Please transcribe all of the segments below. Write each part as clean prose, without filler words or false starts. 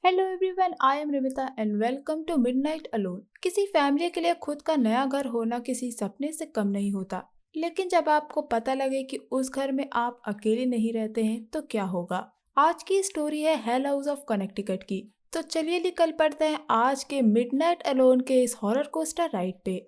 Hello everyone, I am Rimita and welcome to midnight alone. किसी family के लिए खुद का नया घर होना किसी सपने से कम नहीं होता। लेकिन जब आपको पता लगे कि उस घर में आप अकेले नहीं रहते हैं तो क्या होगा। आज की स्टोरी है हेल हाउस ऑफ कनेक्टिकट की। तो चलिए निकल पड़ते हैं आज के मिडनाइट अलोन के इस हॉरर कोस्टर राइड पे।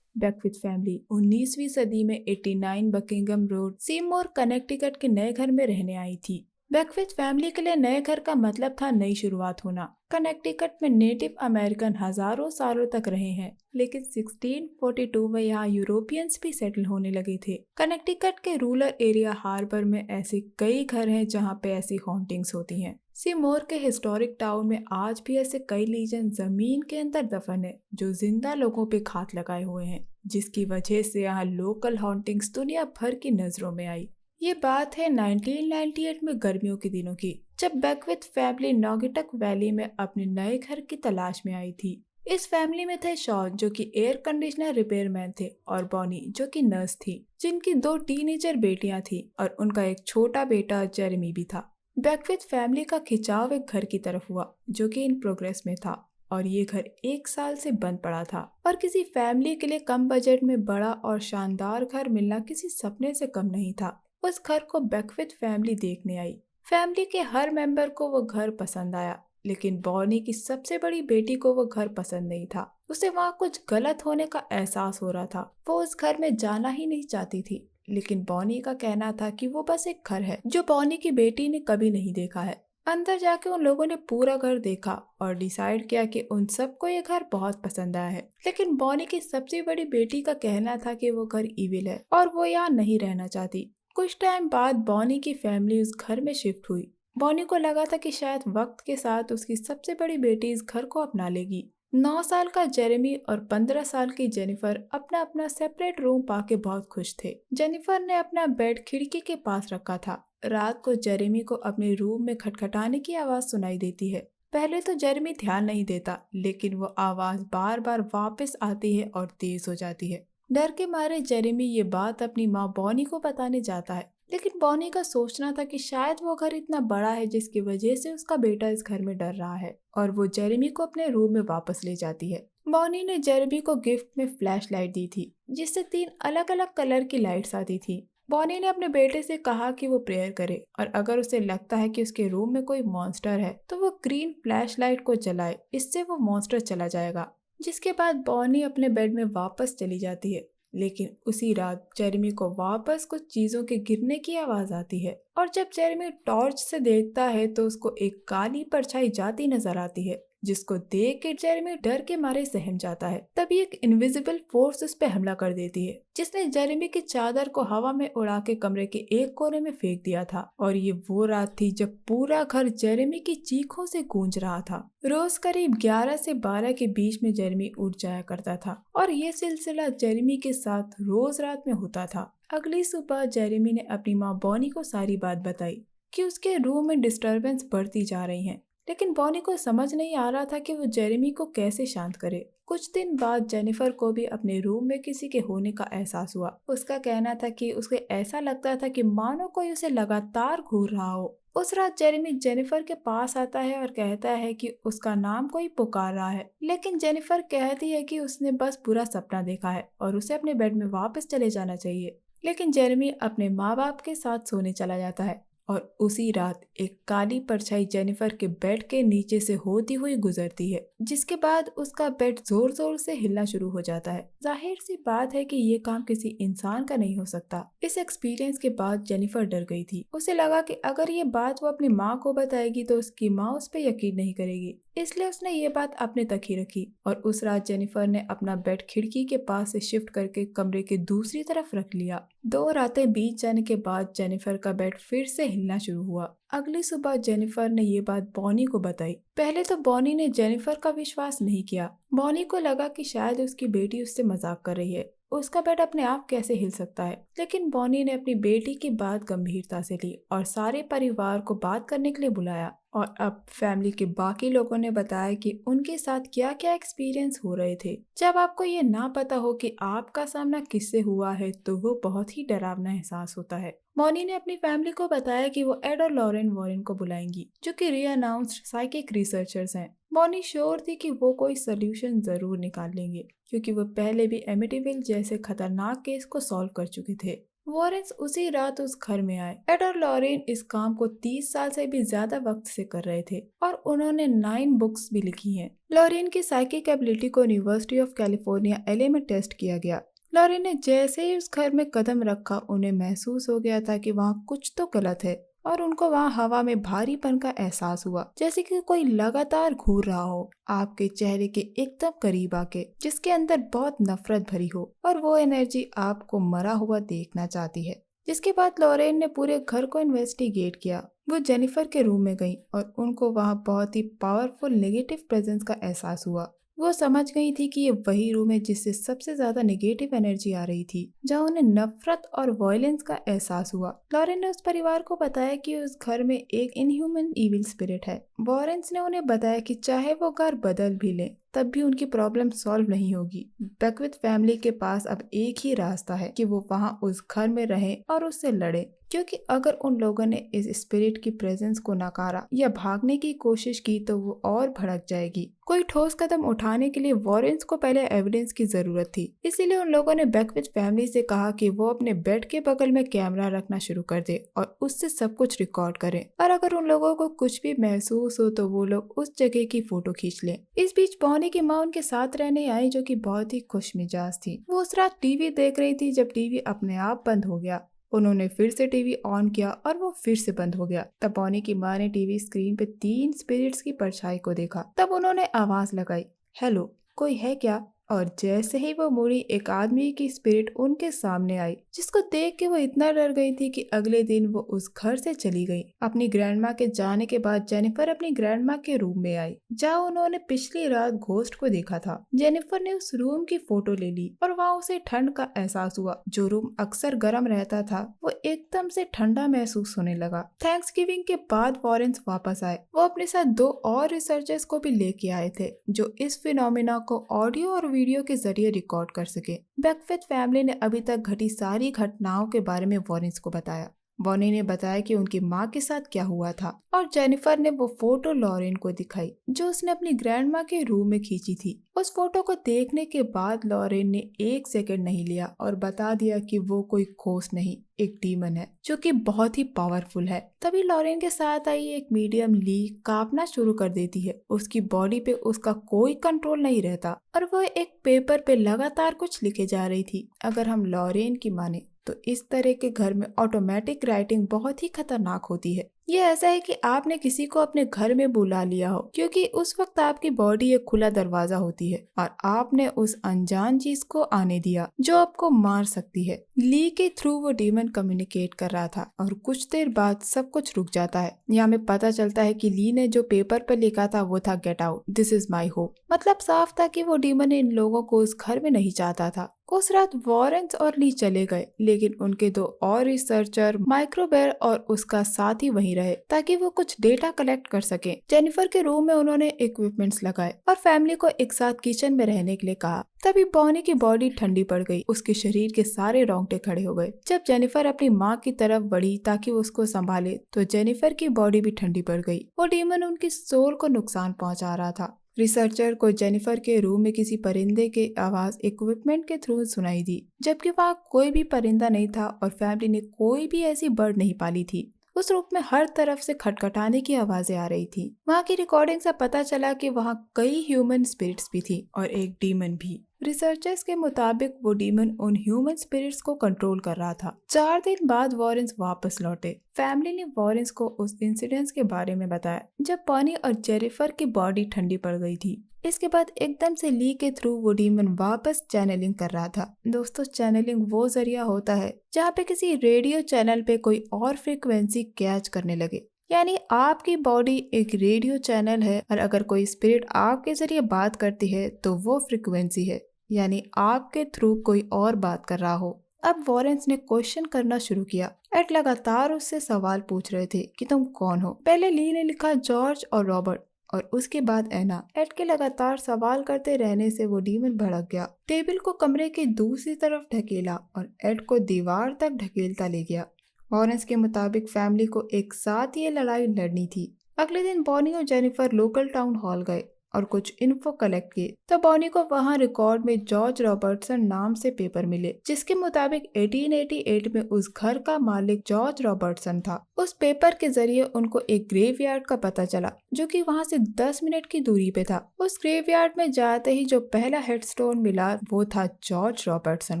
बेकविथ फैमिली 19वीं सदी में 89 बकिंगम रोड सीमोर कनेक्टिकट के नए घर में रहने आई थी। बेकविथ फैमिली के लिए नए घर का मतलब था नई शुरुआत होना। कनेक्टिकट में नेटिव अमेरिकन हजारों सालों तक रहे हैं, लेकिन 1642 में यहाँ यूरोपियंस भी सेटल होने लगे थे। कनेक्टिकट के रूरल एरिया हार्बर में ऐसे कई घर हैं जहाँ पे ऐसी हॉन्टिंग्स होती हैं। सिमोर के हिस्टोरिक टाउन में आज भी ऐसे कई लीजेंड जमीन के अंदर दफन है जो जिंदा लोगों पे घात लगाए हुए हैं, जिसकी वजह से यहाँ लोकल हॉन्टिंग्स दुनिया भर की नजरों में आई। ये बात है 1998 में गर्मियों के दिनों की, जब बेकविथ फैमिली नॉगिटक वैली में अपने नए घर की तलाश में आई थी। इस फैमिली में थे शॉन जो कि एयर कंडीशनर रिपेयरमैन थे और बॉनी जो कि नर्स थी, जिनकी 2 टीनेजर बेटियां थी और उनका एक छोटा बेटा जेरेमी भी था। बेकविथ फैमिली का खिंचाव एक घर की तरफ हुआ जो कि इन प्रोग्रेस में था और ये घर 1 साल से बंद पड़ा था। और किसी फैमिली के लिए कम बजट में बड़ा और शानदार घर मिलना किसी सपने से कम नहीं था। उस घर को बेकविथ फैमिली देखने आई। फैमिली के हर मेंबर को वो घर पसंद आया, लेकिन बॉनी की सबसे बड़ी बेटी को वो घर पसंद नहीं था। उसे वहाँ कुछ गलत होने का एहसास हो रहा था। वो उस घर में जाना ही नहीं चाहती थी, लेकिन बॉनी का कहना था कि वो बस एक घर है जो बॉनी की बेटी ने कभी नहीं देखा है। अंदर जाके उन लोगों ने पूरा घर देखा और डिसाइड किया कि उन सबको ये घर बहुत पसंद आया है। लेकिन बॉनी की सबसे बड़ी बेटी का कहना था कि वो घर इविल है और वो यहाँ नहीं रहना चाहती। कुछ टाइम बाद बॉनी की फैमिली उस घर में शिफ्ट हुई। बॉनी को लगा था कि शायद वक्त के साथ उसकी सबसे बड़ी बेटी इस घर को अपना लेगी। 9 साल का जेरेमी और 15 साल की जेनिफर अपना अपना सेपरेट रूम पाके बहुत खुश थे। जेनिफर ने अपना बेड खिड़की के पास रखा था। रात को जेरेमी को अपने रूम में खटखटाने की आवाज सुनाई देती है। पहले तो जेरेमी ध्यान नहीं देता, लेकिन वो आवाज बार बार वापस आती है और तेज हो जाती है। डर के मारे जेरेमी ये बात अपनी माँ बॉनी को बताने जाता है, लेकिन बॉनी का सोचना था कि शायद वो घर इतना बड़ा है जिसकी वजह से उसका बेटा इस घर में डर रहा है, और वो जेरेमी को अपने रूम में वापस ले जाती है। बॉनी ने जेरेमी को गिफ्ट में फ्लैश लाइट दी थी, जिससे 3 अलग अलग कलर की लाइट्स आती थी। बॉनी ने अपने बेटे से कहा कि वो प्रेयर करे और अगर उसे लगता है कि उसके रूम में कोई मॉन्स्टर है तो वो ग्रीन फ्लैश लाइट को जलाए, इससे वो मॉन्स्टर चला जाएगा। जिसके बाद बॉनी अपने बेड में वापस चली जाती है। लेकिन उसी रात जेरेमी को वापस कुछ चीजों के गिरने की आवाज आती है और जब जेरेमी टॉर्च से देखता है तो उसको एक काली परछाई जाती नजर आती है, जिसको देख के जेरेमी डर के मारे सहम जाता है। तभी एक इनविजिबल फोर्स उस पे हमला कर देती है, जिसने जेरेमी की चादर को हवा में उड़ा के कमरे के एक कोने में फेंक दिया था। और ये वो रात थी जब पूरा घर जेरेमी की चीखों से गूंज रहा था। रोज करीब 11 से 12 के बीच में जेरेमी उठ जाया करता था और ये सिलसिला जेरेमी के साथ रोज रात में होता था। अगली सुबह जेरेमी ने अपनी माँ बॉनी को सारी बात बताई कि उसके रूम में डिस्टरबेंस बढ़ती जा रही है, लेकिन बॉनी को समझ नहीं आ रहा था कि वो जेरेमी को कैसे शांत करे। कुछ दिन बाद जेनिफर को भी अपने रूम में किसी के होने का एहसास हुआ। उसका कहना था कि उसे ऐसा लगता था कि मानो कोई उसे लगातार घूर रहा हो। उस रात जेरेमी जेनिफर के पास आता है और कहता है कि उसका नाम कोई पुकार रहा है, लेकिन जेनिफर कहती है कि उसने बस बुरा सपना देखा है और उसे अपने बेड में वापस चले जाना चाहिए। लेकिन जेरेमी अपने माँ बाप के साथ सोने चला जाता है और उसी रात एक काली परछाई जेनिफर के बेड के नीचे से होती हुई गुजरती है, जिसके बाद उसका बेड जोर जोर से हिलना शुरू हो जाता है। जाहिर सी बात है कि ये काम किसी इंसान का नहीं हो सकता। इस एक्सपीरियंस के बाद जेनिफर डर गई थी। उसे लगा कि अगर ये बात वो अपनी माँ को बताएगी तो उसकी माँ उस पर यकीन नहीं करेगी, इसलिए उसने ये बात अपने तक ही रखी। और उस रात जेनिफर ने अपना बेड खिड़की के पास से शिफ्ट करके कमरे के दूसरी तरफ रख लिया। 2 रातें बीत जाने के बाद जेनिफर का बेड फिर से हिलना शुरू हुआ। अगली सुबह जेनिफर ने ये बात बॉनी को बताई। पहले तो बॉनी ने जेनिफर का विश्वास नहीं किया। बॉनी को लगा कि शायद उसकी बेटी उससे मजाक कर रही है, उसका बेड अपने आप कैसे हिल सकता है। लेकिन बॉनी ने अपनी बेटी की बात गंभीरता से ली और सारे परिवार को बात करने के लिए बुलाया। और अब फैमिली के बाकी लोगों ने बताया कि उनके साथ क्या क्या एक्सपीरियंस हो रहे थे। जब आपको ये ना पता हो कि आपका सामना किससे हुआ है तो वो बहुत ही डरावना एहसास होता है। मॉनी ने अपनी फैमिली को बताया कि वो एड और लॉरेन वॉरेन को बुलाएंगी, जो कि रीअनाउंस्ड साइकिक रिसर्चर्स हैं। मॉनी श्योर थी कि वो कोई सोल्यूशन जरूर निकाल लेंगे, क्योंकि वो पहले भी एमिटीविल जैसे खतरनाक केस को सॉल्व कर चुके थे। वॉरेंस उसी रात उस घर में आए। एड और लॉरेन इस काम को 30 साल से भी ज्यादा वक्त से कर रहे थे और उन्होंने 9 बुक्स भी लिखी हैं। लॉरेन की साइकिक एबिलिटी को यूनिवर्सिटी ऑफ कैलिफोर्निया एलए में टेस्ट किया गया। लॉरेन ने जैसे ही उस घर में कदम रखा, उन्हें महसूस हो गया था कि वहाँ कुछ तो गलत है। और उनको वहाँ हवा में भारीपन का एहसास हुआ, जैसे कि कोई लगातार घूर रहा हो आपके चेहरे के एकदम करीब आके, जिसके अंदर बहुत नफरत भरी हो और वो एनर्जी आपको मरा हुआ देखना चाहती है। जिसके बाद लॉरेन ने पूरे घर को इन्वेस्टिगेट किया। वो जेनिफर के रूम में गई और उनको वहाँ बहुत ही पावरफुल नेगेटिव प्रेजेंस का एहसास हुआ। वो समझ गई थी कि ये वही रूम है जिससे सबसे ज्यादा नेगेटिव एनर्जी आ रही थी, जहाँ उन्हें नफरत और वायलेंस का एहसास हुआ। लॉरेन ने उस परिवार को बताया कि उस घर में एक इनह्यूमन इविल स्पिरिट है। वॉरेंस ने उन्हें बताया कि चाहे वो घर बदल भी ले, तब भी उनकी प्रॉब्लम सॉल्व नहीं होगी। बेकविथ फैमिली के पास अब एक ही रास्ता है कि वो वहाँ उस घर में रहें और उससे लड़े, क्योंकि अगर उन लोगों ने इस स्पिरिट की प्रेजेंस को नकारा या भागने की कोशिश की तो वो और भड़क जाएगी। कोई ठोस कदम उठाने के लिए वॉरेंस को पहले एविडेंस की जरूरत थी, इसीलिए उन लोगों ने बेकविथ फैमिली से कहा कि वो अपने बेड के बगल में कैमरा रखना शुरू कर दे और उससे सब कुछ रिकॉर्ड करें, और अगर उन लोगों को कुछ भी महसूस हो तो वो लोग उस जगह की फोटो खींच लें। इस बीच बॉनी की माँ उनके साथ रहने आई, जो कि बहुत ही खुशमिजाज थी। वो उस रात टीवी देख रही थी जब टीवी अपने आप बंद हो गया। उन्होंने फिर से टीवी ऑन किया और वो फिर से बंद हो गया। तब बॉनी की माँ ने टीवी स्क्रीन पे 3 स्पिरिट्स की परछाई को देखा। तब उन्होंने आवाज लगाई, हेलो, कोई है क्या? और जैसे ही वो मुड़ी, एक आदमी की स्पिरिट उनके सामने आई, जिसको देख के वो इतना डर गई थी कि अगले दिन वो उस घर से चली गई। अपनी ग्रैंडमा के जाने के बाद जेनिफर अपनी ग्रैंडमा के रूम में आई, जहाँ उन्होंने पिछली रात घोस्ट को देखा था। जेनिफर ने उस रूम की फोटो ले ली और वहाँ उसे ठंड का एहसास हुआ। जो रूम अक्सर गर्म रहता था वो एकदम से ठंडा महसूस होने लगा। थैंक्सगिविंग के बाद वॉरेंस वापस आए। वो अपने साथ 2 और रिसर्चर्स को भी लेके आए थे, जो इस फिनोमिना को ऑडियो और वीडियो के जरिए रिकॉर्ड कर सके। बेकविथ फैमिली ने अभी तक घटी सारी घटनाओं के बारे में वॉरेंस को बताया। बॉनी ने बताया कि उनकी माँ के साथ क्या हुआ था, और जेनिफर ने वो फोटो लॉरेन को दिखाई जो उसने अपनी ग्रैंडमा के रूम में खींची थी। उस फोटो को देखने के बाद लॉरेन ने 1 सेकंड नहीं लिया और बता दिया कि वो कोई घोस्ट नहीं, एक डीमन है, जो कि बहुत ही पावरफुल है। तभी लॉरेन के साथ आई एक मीडियम ली कांपना शुरू कर देती है। उसकी बॉडी पे उसका कोई कंट्रोल नहीं रहता और वो एक पेपर पे लगातार कुछ लिखे जा रही थी। अगर हम लॉरेन की माने तो इस तरह के घर में ऑटोमेटिक राइटिंग बहुत ही खतरनाक होती है। ये ऐसा है कि आपने किसी को अपने घर में बुला लिया हो, क्योंकि उस वक्त आपकी बॉडी एक खुला दरवाजा होती है और आपने उस अनजान चीज को आने दिया जो आपको मार सकती है। ली के थ्रू वो डीमन कम्युनिकेट कर रहा था और कुछ देर बाद सब कुछ रुक जाता है। यहाँ में पता चलता है कि ली ने जो पेपर पर लिखा था वो था get out, this is my home. मतलब साफ था कि वो डीमन इन लोगों को उस घर में नहीं चाहता था। उस रात वॉरेंस और ली चले गए, लेकिन उनके 2 और रिसर्चर माइक्रोबेर और उसका साथी वहीं रहे ताकि वो कुछ डेटा कलेक्ट कर सके। जेनिफर के रूम में उन्होंने इक्विपमेंट्स लगाए और फैमिली को एक साथ किचन में रहने के लिए कहा। तभी बॉनी की बॉडी ठंडी पड़ गई। उसके शरीर के सारे रोंगटे खड़े हो गए। जब जेनिफर अपनी माँ की तरफ बढ़ी ताकि वो उसको संभाले तो जेनिफर की बॉडी भी ठंडी पड़ गई। वो डीमन उनकी सोल को नुकसान पहुंचा रहा था। रिसर्चर को जेनिफर के रूम में किसी परिंदे की आवाज इक्विपमेंट के थ्रू सुनाई दी, जबकि वहाँ कोई भी परिंदा नहीं था और फैमिली ने कोई भी ऐसी बर्ड नहीं पाली थी। उस रूम में हर तरफ से खटखटाने की आवाजें आ रही थी। वहाँ की रिकॉर्डिंग से पता चला कि वहाँ कई ह्यूमन स्पिरिट्स भी थी और एक डीमन भी। रिसर्चर्स के मुताबिक वो डीमन उन ह्यूमन स्पिरिट्स को कंट्रोल कर रहा था। 4 दिन बाद वॉरेंस वापस लौटे। फैमिली ने वॉरेंस को उस इंसिडेंट के बारे में बताया जब बॉनी और जेनिफर की बॉडी ठंडी पड़ गई थी। इसके बाद एकदम से ली के थ्रू वो डीमन वापस चैनलिंग कर रहा था। दोस्तों, चैनलिंग वो जरिया होता है जहाँ पे किसी रेडियो चैनल पे कोई और फ्रीक्वेंसी कैच करने लगे। यानी आपकी बॉडी एक रेडियो चैनल है और अगर कोई स्पिरिट आपके जरिए बात करती है तो वो फ्रीक्वेंसी है। यानी आपके थ्रू कोई और बात कर रहा हो। अब वॉरेंस ने क्वेश्चन करना शुरू किया। एड लगातार उससे सवाल पूछ रहे थे कि तुम कौन हो। पहले ली ने लिखा जॉर्ज और रॉबर्ट और उसके बाद एना। एड के लगातार सवाल करते रहने से वो डीमन भड़क गया, टेबल को कमरे की दूसरी तरफ ढकेला और एड को दीवार तक ढकेलता ले गया। वॉरेंस के मुताबिक फैमिली को एक साथ ये लड़ाई लड़नी थी। अगले दिन बॉनी और जेनिफर लोकल टाउन हॉल गए और कुछ इन्फो कलेक्ट किए। तो बॉनी को वहां रिकॉर्ड में जॉर्ज रॉबर्टसन नाम से पेपर मिले, जिसके मुताबिक 1888 में उस घर का मालिक जॉर्ज रॉबर्टसन था। उस पेपर के जरिए उनको एक ग्रेवयार्ड का पता चला जो कि वहां से 10 मिनट की दूरी पे था। उस ग्रेवयार्ड में जाते ही जो पहला हेडस्टोन मिला वो था जॉर्ज रॉबर्टसन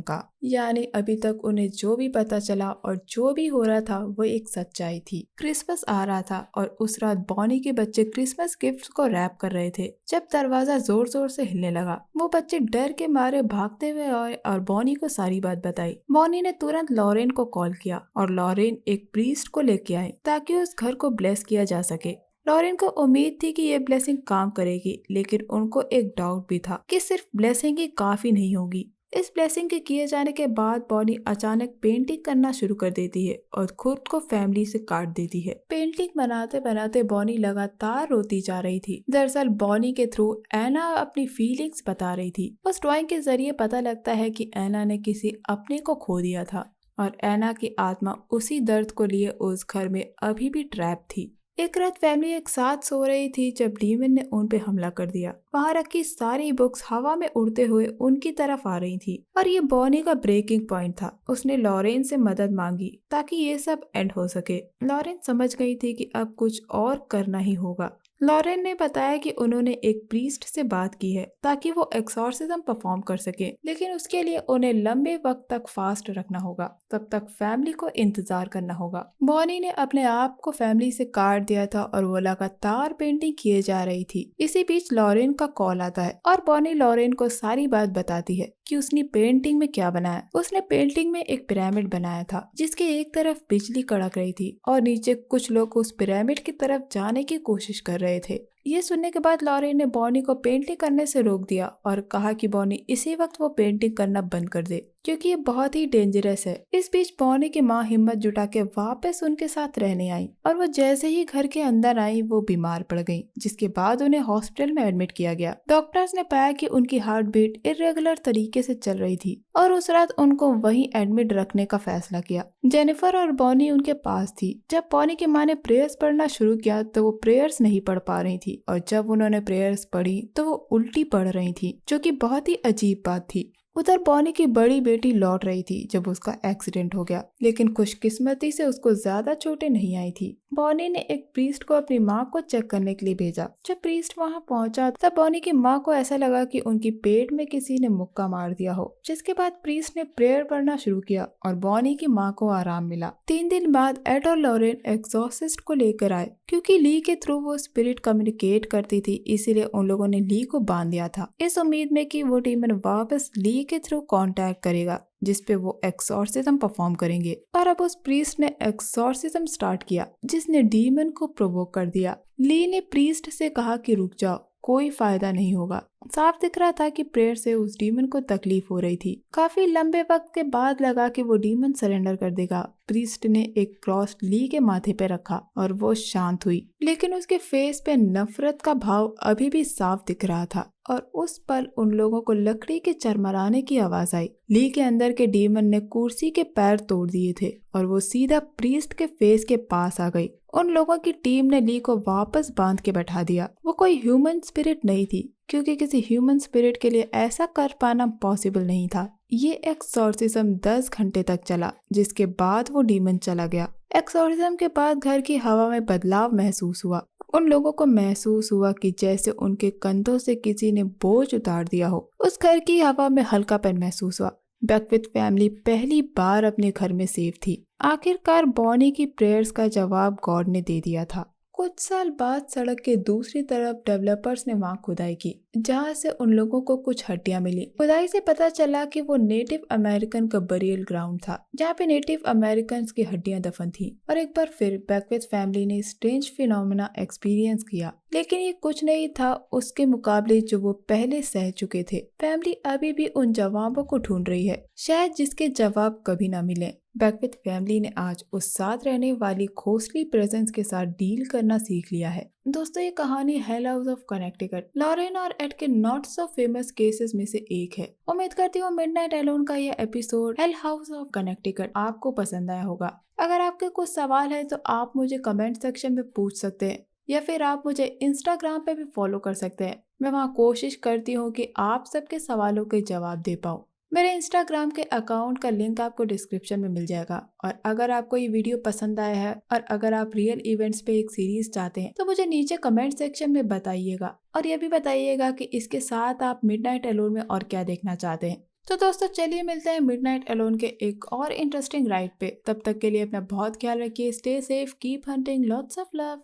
का। यानी अभी तक उन्हें जो भी पता चला और जो भी हो रहा था वो एक सच्चाई थी। क्रिसमस आ रहा था और उस रात बॉनी के बच्चे क्रिसमस गिफ्ट्स को रैप कर रहे थे जब दरवाजा जोर जोर से हिलने लगा। वो बच्चे डर के मारे भागते हुए आए और बॉनी को सारी बात बताई। बॉनी ने तुरंत लॉरेन को कॉल किया और लॉरेन एक प्रीस्ट को लेके आए ताकि उस घर को ब्लेस किया जा सके। लॉरेन को उम्मीद थी कि ये ब्लेसिंग काम करेगी, लेकिन उनको एक डाउट भी था कि सिर्फ ब्लेसिंग ही काफी नहीं होगी। इस ब्लेसिंग के किए जाने के बाद बॉनी अचानक पेंटिंग करना शुरू कर देती है और खुद को फैमिली से काट देती है। पेंटिंग बनाते बनाते बॉनी लगातार रोती जा रही थी। दरअसल बॉनी के थ्रू एना अपनी फीलिंग्स बता रही थी। उस ड्राइंग के जरिए पता लगता है कि एना ने किसी अपने को खो दिया था और एना की आत्मा उसी दर्द को लिए उस घर में अभी भी ट्रैप थी। एक रात फैमिली एक साथ सो रही थी जब डीमन ने उन पे हमला कर दिया। वहां रखी सारी बुक्स हवा में उड़ते हुए उनकी तरफ आ रही थी और ये बॉनी का ब्रेकिंग पॉइंट था। उसने लॉरेन से मदद मांगी ताकि ये सब एंड हो सके। लॉरेन समझ गई थी कि अब कुछ और करना ही होगा। लॉरेन ने बताया कि उन्होंने एक प्रीस्ट से बात की है ताकि वो एक्सॉर्सिज्म परफॉर्म कर सके, लेकिन उसके लिए उन्हें लंबे वक्त तक फास्ट रखना होगा। तब तक फैमिली को इंतजार करना होगा। बॉनी ने अपने आप को फैमिली से काट दिया था और वो लगातार पेंटिंग किए जा रही थी। इसी बीच लॉरेन का कॉल आता है और बॉनी लॉरेन को सारी बात बताती है कि उसने पेंटिंग में क्या बनाया। उसने पेंटिंग में एक पिरामिड बनाया था जिसके एक तरफ बिजली कड़क रही थी और नीचे कुछ लोग उस पिरामिड की तरफ जाने की कोशिश कर रहे थे। ये सुनने के बाद लॉरेन ने बॉनी को पेंटिंग करने से रोक दिया और कहा कि बॉनी इसी वक्त वो पेंटिंग करना बंद कर दे क्योंकि ये बहुत ही डेंजरस है। इस बीच बॉनी की माँ हिम्मत जुटा के वापस उनके साथ रहने आई और वो जैसे ही घर के अंदर आई वो बीमार पड़ गई, जिसके बाद उन्हें हॉस्पिटल में एडमिट किया गया। डॉक्टर्स ने पाया कि उनकी हार्ट बीट इरेगुलर तरीके से चल रही थी और उस रात उनको वहीं एडमिट रखने का फैसला किया। जेनिफर और बॉनी उनके पास थी। जब बॉनी की माँ ने प्रेयर्स पढ़ना शुरू किया तो वो प्रेयर्स नहीं पढ़ पा रही थी और जब उन्होंने प्रेयर्स पढ़ी तो वो उल्टी पढ़ रही थी, जो कि बहुत ही अजीब बात थी। उधर बॉनी की बड़ी बेटी लौट रही थी जब उसका एक्सीडेंट हो गया, लेकिन खुशकिस्मती से उसको ज्यादा चोटें नहीं आई थी। बॉनी ने एक प्रीस्ट को अपनी माँ को चेक करने के लिए भेजा। जब प्रीस्ट वहाँ पहुंचा तब बॉनी की माँ को ऐसा लगा कि उनकी पेट में किसी ने मुक्का मार दिया हो, जिसके बाद प्रीस्ट ने प्रेयर पढ़ना शुरू किया और बॉनी की माँ को आराम मिला। 3 दिन बाद एड और लॉरेन एक्सॉर्सिस्ट को लेकर आए। क्योंकि ली के थ्रू वो स्पिरिट कम्युनिकेट करती थी, इसीलिए उन लोगों ने ली को बांध दिया था इस उम्मीद में कि वो डीमन वापस ली के थ्रू कांटेक्ट करेगा जिसपे वो एक्सॉर्सिज्म परफॉर्म करेंगे। और अब उस प्रीस्ट ने एक्सॉर्सिज्म स्टार्ट किया जिसने डीमन को प्रोवोक कर दिया। ली ने प्रीस्ट से कहा कि रुक जाओ, कोई फायदा नहीं होगा। साफ दिख रहा था कि प्रेयर से उस डीमन को तकलीफ हो रही थी। काफी लंबे वक्त के बाद लगा कि वो डीमन सरेंडर कर देगा। प्रीस्ट ने एक क्रॉस ली के माथे पे रखा और वो शांत हुई, लेकिन उसके फेस पे नफरत का भाव अभी भी साफ दिख रहा था। और उस पल उन लोगों को लकड़ी के चरमराने की आवाज आई। ली के अंदर के डीमन ने कुर्सी के पैर तोड़ दिए थे और वो सीधा प्रीस्ट के फेस के पास आ गई। उन लोगों की टीम ने ली को वापस बांध के बैठा दिया। वो कोई ह्यूमन स्पिरिट नहीं थी, क्योंकि किसी ह्यूमन स्पिरिट के लिए ऐसा कर पाना पॉसिबल नहीं था। ये एक्सॉर्सिज्म 10 घंटे तक चला, जिसके बाद वो डीमन चला गया। एक्सॉर्सिज्म के बाद घर की हवा में बदलाव महसूस हुआ। उन लोगों को महसूस हुआ कि जैसे उनके कंधों से किसी ने बोझ उतार दिया हो। उस घर की हवा में हल्कापन महसूस हुआ। बैकविथ फैमिली पहली बार अपने घर में सेफ थी। आखिरकार बॉनी की प्रेयर्स का जवाब गॉड ने दे दिया था। कुछ साल बाद सड़क के दूसरी तरफ डेवलपर्स ने वहां खुदाई की, जहां से उन लोगों को कुछ हड्डियां मिली। खुदाई से पता चला कि वो नेटिव अमेरिकन का बरियल ग्राउंड था, जहां पे नेटिव अमेरिकन की हड्डियां दफन थी। और एक बार फिर बैकविथ फैमिली ने स्ट्रेंज फिनोमेना एक्सपीरियंस किया, लेकिन ये कुछ नहीं था उसके मुकाबले जो वो पहले सह चुके थे। फैमिली अभी भी उन जवाबों को ढूंढ रही है, शायद जिसके जवाब कभी ना मिले। बैकविथ फैमिली ने आज उस साथ रहने वाली घोस्टली प्रेजेंस के साथ डील करना सीख लिया है। दोस्तों, ये कहानी hell house of Connecticut, Lorraine और एड के नॉट सो फेमस केसेस में से एक है। उम्मीद करती हूँ मिडनाइट एलोन का ये episode hello house of Connecticut आपको पसंद आया होगा। अगर आपके कुछ सवाल है तो आप मुझे कमेंट सेक्शन में पूछ सकते हैं, या फिर आप मुझे इंस्टाग्राम पे भी फॉलो कर सकते हैं। मैं वहाँ कोशिश करती हूँ कि आप सबके सवालों के जवाब दे पाऊँ। मेरे इंस्टाग्राम के अकाउंट का लिंक आपको डिस्क्रिप्शन में मिल जाएगा। और अगर आपको ये वीडियो पसंद आया है और अगर आप रियल इवेंट्स पे एक सीरीज चाहते हैं तो मुझे नीचे कमेंट सेक्शन में बताइएगा, और ये भी बताइएगा कि इसके साथ आप मिडनाइट एलोन में और क्या देखना चाहते हैं। तो दोस्तों, चलिए मिलते हैं मिडनाइट एलोन के एक और इंटरेस्टिंग राइड पे। तब तक के लिए अपना बहुत ख्याल रखिए। Stay safe, keep hunting, lots of love.